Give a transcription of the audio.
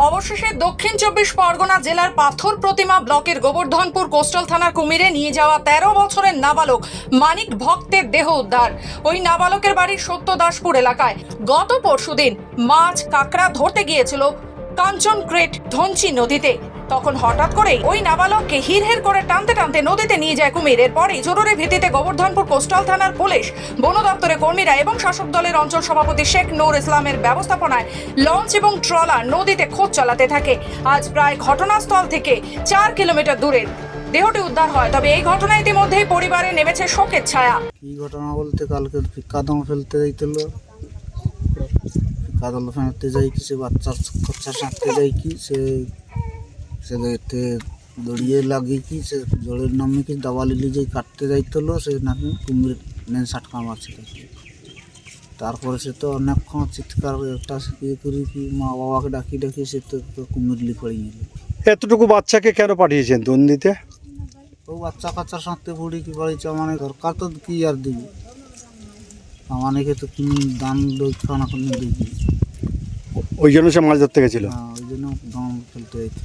অবশেষে দক্ষিণ 24 পরগনা জেলার পাথর প্রতিমা ব্লকের গোবর্ধনপুর কোস্টাল থানার কুমিরে নিয়ে যাওয়া 13 বছরের নাবালক মানিক ভক্তের দেহ উদ্ধার। ওই নাবালকের বাড়ি সত্যদাসপুর এলাকায়। গত পরশুদিন মাছ কাঁকড়া ধরতে গিয়েছিল কাঞ্চন ক্রেট ধনচি নদীতে। তখন হঠাৎ করেই ওই নাবালককে হিড়হিড় করে টানতে টানতে নদীতে নিয়ে যায় কুমির। এরপরই জরুরি ভিত্তিতে গোবর্ধনপুর কোস্টাল থানার পুলিশ, বন দপ্তরের কর্মীরা এবং শাসক দলের অঞ্চল সভাপতি শেখ নূর ইসলামের ব্যবস্থাপনায় লঞ্চ এবং ট্রলার নদীতে খোঁজ চালাতে থাকে। আজ প্রায় ঘটনাস্থল থেকে 4 কিলোমিটার দূরে দেহটি উদ্ধার হয়। তবে এই ঘটনায় ইতিমধ্যেই পরিবারে নেমেছে শোকের ছায়া। কি ঘটনা বলতে কালকে কাদম ফেলতে যাইছিল, কাদল ফেলতে যাই কি সে বাচ্চা খরচা সাঁততে যাই কি সে যেতে দড়িয়ে লাগিয়ে কি সে জলের নামে কি দাবালিলি যে কাটতে যাইছিল, সে নাকি কুমির নেন সাটকা মারছে তাকে। তারপরে সে তো অনেকক্ষণ চিৎকার একটা ইয়ে করি কি মা বাবাকে ডাকি ডাকি সে তো কুমিরলি পড়ে গেল। এতটুকু বাচ্চাকে কেন পাঠিয়েছেন দন্দিতে? ও বাচ্চা কাচ্চা সাঁততে পড়ি কি বাড়িছে মানে দরকার তো কি আর দিবি আমাকে তো কিনে দান খানা করে দেখবি। ওই জন্য সে মাছ ধরতে গেছিল। ওই জন্য দাম ফেলতে যাইছি।